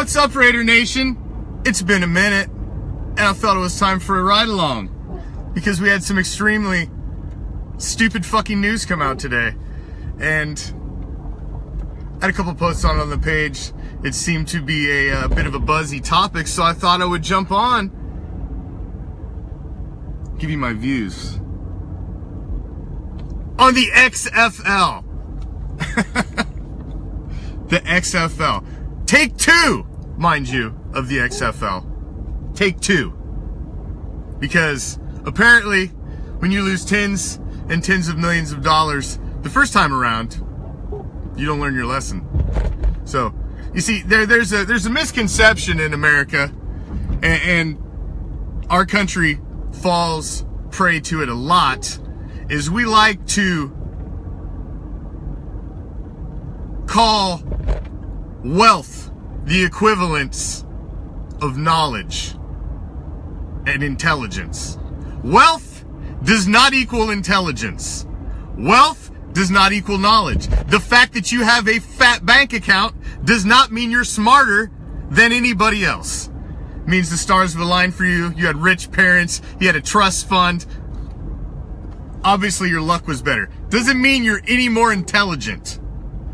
What's up, Raider Nation? It's been a minute, and I felt it was time for a ride-along, because we had some extremely stupid fucking news come out today, and I had a couple posts on the page. It seemed to be a bit of a buzzy topic, so I thought I would jump on, give you my views on the XFL. The XFL. Take two, mind you, of the XFL. Take two. Because apparently, when you lose tens and tens of millions of dollars the first time around, you don't learn your lesson. So, you see, there's a misconception in America, and our country falls prey to it a lot, is we like to call wealth the equivalence of knowledge and intelligence. Wealth does not equal intelligence. Wealth does not equal knowledge. The fact that you have a fat bank account does not mean you're smarter than anybody else. It means the stars were aligned for you. You had rich parents. You had a trust fund. Obviously, your luck was better. Doesn't mean you're any more intelligent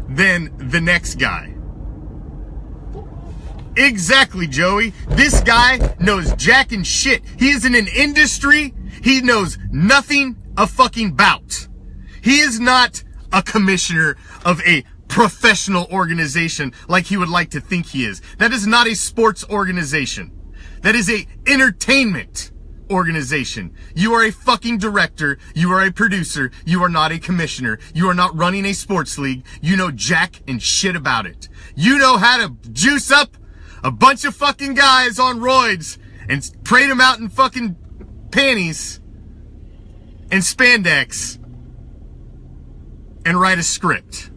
than the next guy. Exactly, Joey. This guy knows jack and shit. He is in an industry he knows nothing a fucking bout. He is not a commissioner of a professional organization like he would like to think he is. That is not a sports organization. That is a entertainment organization. You are a fucking director. You are a producer. You are not a commissioner. You are not running a sports league. You know jack and shit about it. You know how to juice up a bunch of fucking guys on roids and parade them out in fucking panties and spandex and write a script.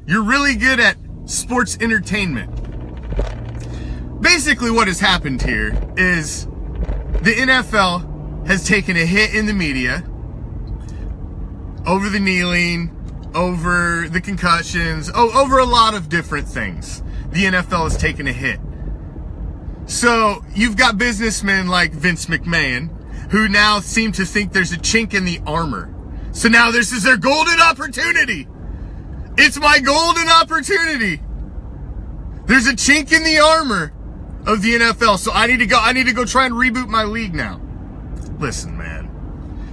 You're really good at sports entertainment. Basically what has happened here is the NFL has taken a hit in the media over the kneeling, over the concussions, over a lot of different things. The NFL has taken a hit. So you've got businessmen like Vince McMahon who now seem to think there's a chink in the armor. So now this is their golden opportunity. It's my golden opportunity. There's a chink in the armor of the NFL, so I need to go try and reboot my league now. Listen, man.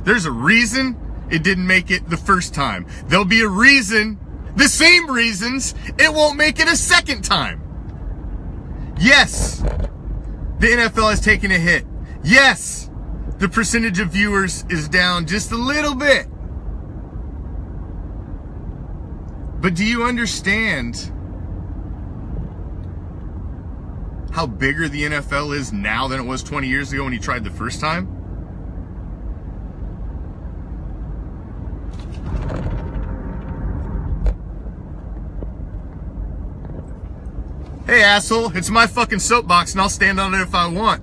There's a reason it didn't make it the first time. There'll be a reason, the same reasons, it won't make it a second time. Yes, the NFL has taken a hit. Yes, the percentage of viewers is down just a little bit. But do you understand how bigger the NFL is now than it was 20 years ago when you tried the first time? Hey, asshole, it's my fucking soapbox and I'll stand on it if I want.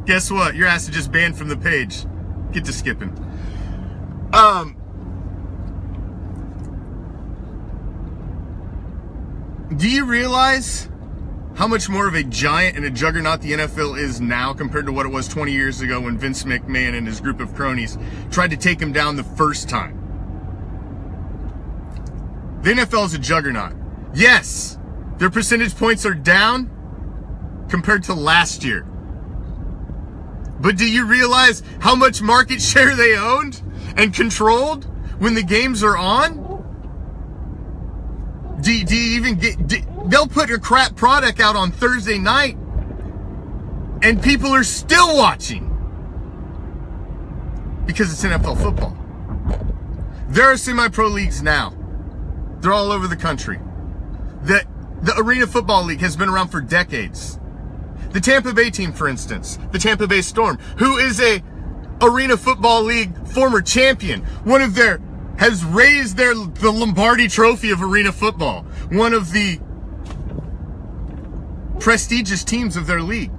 Guess what? Your ass is just banned from the page. Get to skipping. Do you realize how much more of a giant and a juggernaut the NFL is now compared to what it was 20 years ago when Vince McMahon and his group of cronies tried to take him down the first time? The NFL is a juggernaut. Yes, their percentage points are down compared to last year. But do you realize how much market share they owned and controlled when the games are on? Do you even get... They'll put a crap product out on Thursday night and people are still watching because it's NFL football. There are semi-pro leagues now. They're all over the country. The Arena Football League has been around for decades. The Tampa Bay team, for instance, the Tampa Bay Storm, who is a Arena Football League former champion, has raised the Lombardi Trophy of arena football, one of the prestigious teams of their league.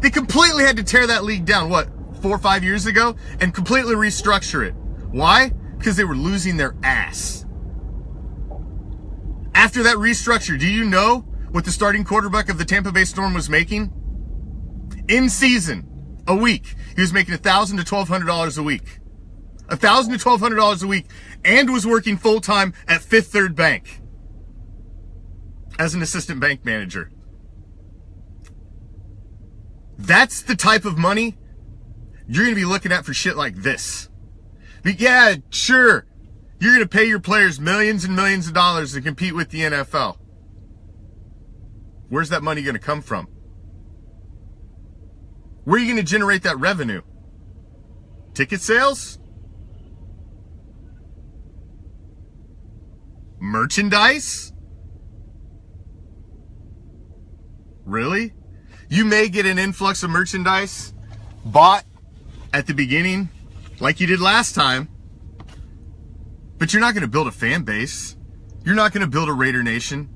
They completely had to tear that league down, 4 or 5 years ago, and completely restructure it. Why? Because they were losing their ass. After that restructure, do you know what the starting quarterback of the Tampa Bay Storm was making? In season, a week, he was making $1,000 to $1,200 a week. $1,000 to $1,200 a week, and was working full-time at Fifth Third Bank as an assistant bank manager. That's the type of money you're going to be looking at for shit like this. But yeah, sure, you're going to pay your players millions and millions of dollars to compete with the NFL. Where's that money going to come from? Where are you going to generate that revenue? Ticket sales? Merchandise? Really? You may get an influx of merchandise bought at the beginning, like you did last time, but you're not going to build a fan base. You're not going to build a Raider Nation.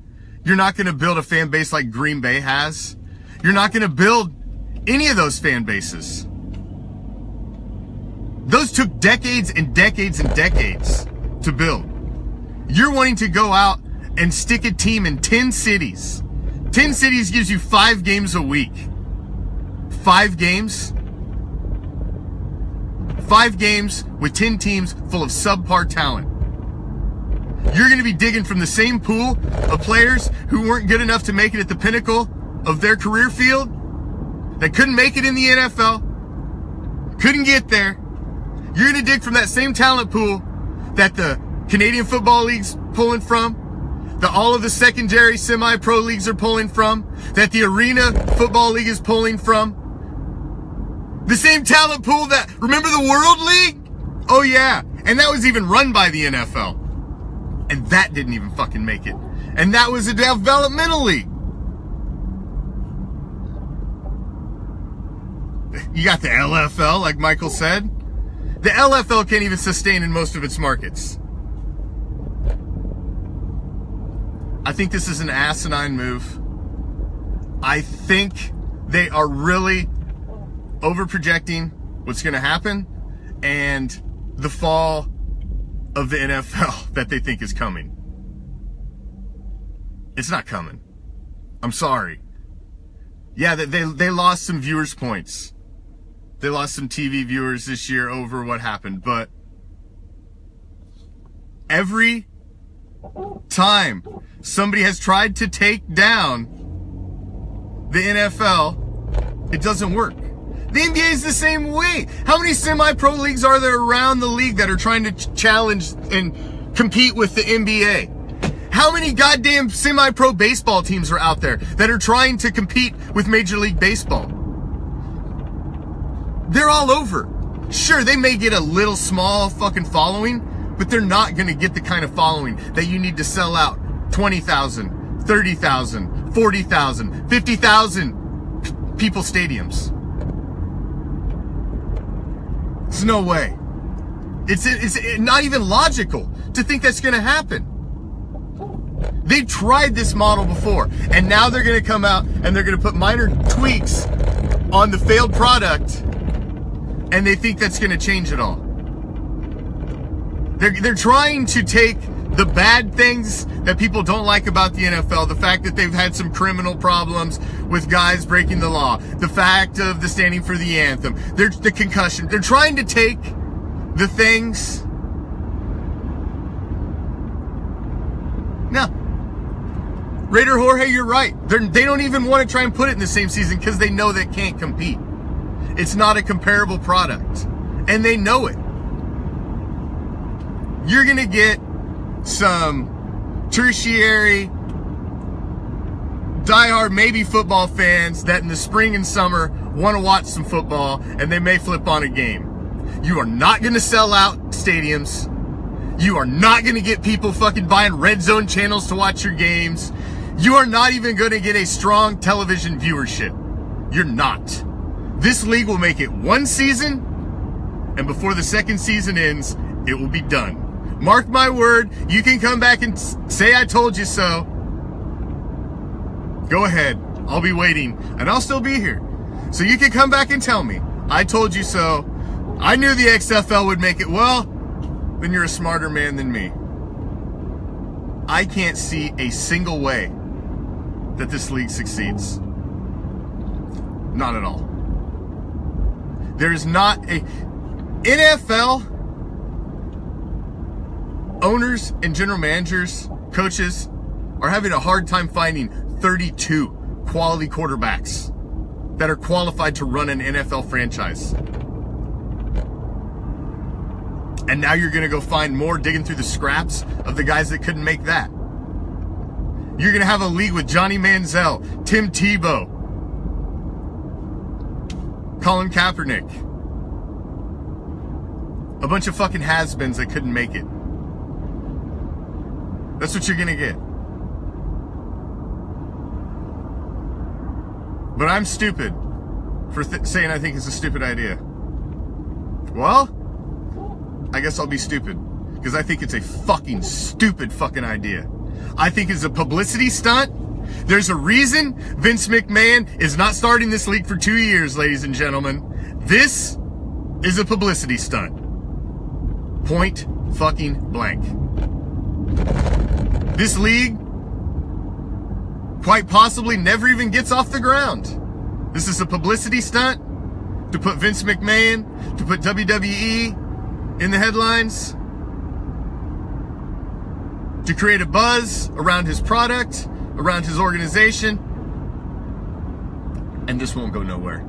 You're not going to build a fan base like Green Bay has. You're not going to build any of those fan bases. Those took decades and decades and decades to build. You're wanting to go out and stick a team in 10 cities. 10 cities gives you 5 games a week. 5 games? 5 games with 10 teams full of subpar talent. You're going to be digging from the same pool of players who weren't good enough to make it at the pinnacle of their career field, that couldn't make it in the NFL, couldn't get there. You're going to dig from that same talent pool that the Canadian Football League's pulling from, that all of the secondary semi-pro leagues are pulling from, that the Arena Football League is pulling from. The same talent pool that, remember the World League? Oh yeah, and that was even run by the NFL. And that didn't even fucking make it. And that was a developmental league. You got the LFL, like Michael said. The LFL can't even sustain in most of its markets. I think this is an asinine move. I think they are really over-projecting what's going to happen and the fall of the NFL that they think is coming. It's not coming. I'm sorry. Yeah, they lost some viewers points. They lost some TV viewers this year over what happened, but every time somebody has tried to take down the NFL, it doesn't work. The NBA is the same way. How many semi-pro leagues are there around the league that are trying to challenge and compete with the NBA? How many goddamn semi-pro baseball teams are out there that are trying to compete with Major League Baseball? They're all over. Sure, they may get a little small fucking following, but they're not going to get the kind of following that you need to sell out 20,000, 30,000, 40,000, 50,000 people stadiums. There's no way. It's not even logical to think that's going to happen. They've tried this model before, and now they're going to come out and they're going to put minor tweaks on the failed product, and they think that's going to change it all. They're trying to take the bad things that people don't like about the NFL, the fact that they've had some criminal problems with guys breaking the law, the fact of the standing for the anthem, the concussion. They're trying to take the things. Now, Raider Jorge, you're right. They don't even want to try and put it in the same season because they know they can't compete. It's not a comparable product, and they know it. You're going to get some tertiary, diehard, maybe football fans that in the spring and summer want to watch some football, and they may flip on a game. You are not going to sell out stadiums. You are not going to get people fucking buying red zone channels to watch your games. You are not even going to get a strong television viewership. You're not. This league will make it one season, and before the second season ends, it will be done. Mark my word, you can come back and say I told you so. Go ahead. I'll be waiting, and I'll still be here. So you can come back and tell me, I told you so. I knew the XFL would make it. Well, then you're a smarter man than me. I can't see a single way that this league succeeds. Not at all. There is not a... NFL owners and general managers, coaches, are having a hard time finding 32 quality quarterbacks that are qualified to run an NFL franchise. And now you're going to go find more digging through the scraps of the guys that couldn't make that. You're going to have a league with Johnny Manziel, Tim Tebow, Colin Kaepernick. A bunch of fucking has-beens that couldn't make it. That's what you're going to get. But I'm stupid for saying I think it's a stupid idea. Well, I guess I'll be stupid. Because I think it's a fucking stupid fucking idea. I think it's a publicity stunt. There's a reason Vince McMahon is not starting this league for 2 years, ladies and gentlemen. This is a publicity stunt. Point fucking blank. This league quite possibly never even gets off the ground. This is a publicity stunt to put Vince McMahon, to put WWE in the headlines, to create a buzz around his product, around his organization, and this won't go nowhere.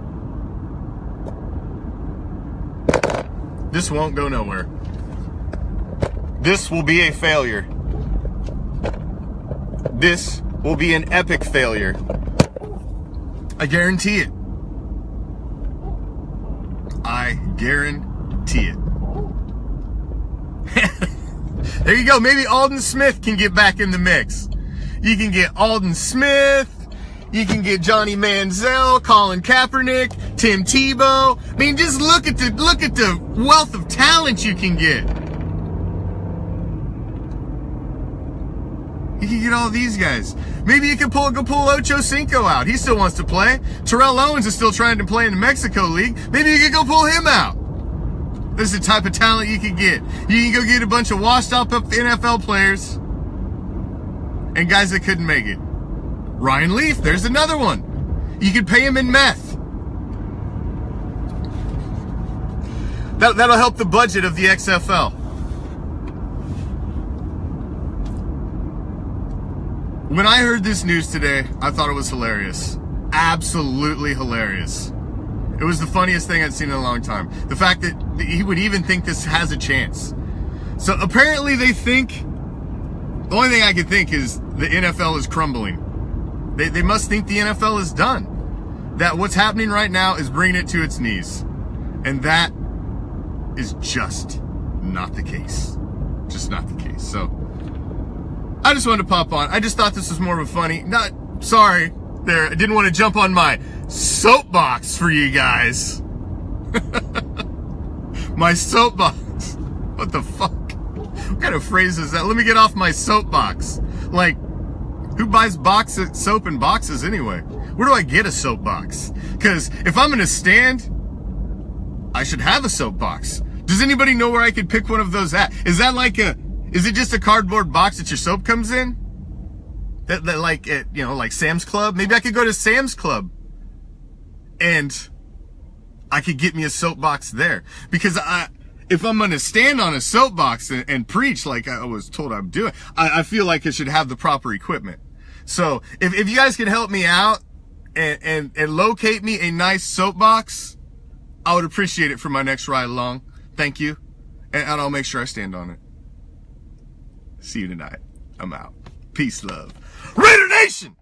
This won't go nowhere. This will be a failure. This will be an epic failure. I guarantee it. I guarantee it. There you go. Maybe Alden Smith can get back in the mix. You can get Alden Smith. You can get Johnny Manziel, Colin Kaepernick, Tim Tebow. I mean, just look at the wealth of talent you can get. You can get all these guys. Maybe you can pull Ocho Cinco out. He still wants to play. Terrell Owens is still trying to play in the Mexico League. Maybe you can go pull him out. This is the type of talent you can get. You can go get a bunch of washed up NFL players and guys that couldn't make it. Ryan Leaf, there's another one. You could pay him in meth. That'll help the budget of the XFL. When I heard this news today, I thought it was hilarious. Absolutely hilarious. It was the funniest thing I'd seen in a long time. The fact that he would even think this has a chance. So apparently they think, the only thing I could think is the NFL is crumbling. They must think the NFL is done. That what's happening right now is bringing it to its knees. And that is just not the case. Just not the case. So I just wanted to pop on. I just thought this was more of a funny, sorry there. I didn't want to jump on my soapbox for you guys. My soapbox. What the fuck? What kind of phrase is that? Let me get off my soapbox. Like, who buys soap in boxes anyway? Where do I get a soapbox? Because if I'm going to stand, I should have a soapbox. Does anybody know where I could pick one of those at? Is it just a cardboard box that your soap comes in? That like at, like Sam's Club? Maybe I could go to Sam's Club and I could get me a soapbox there. Because if I'm going to stand on a soapbox and preach like I was told I'm doing, I feel like it should have the proper equipment. So if you guys can help me out and locate me a nice soapbox, I would appreciate it for my next ride along. Thank you. And I'll make sure I stand on it. See you tonight. I'm out. Peace, love. Raider Nation!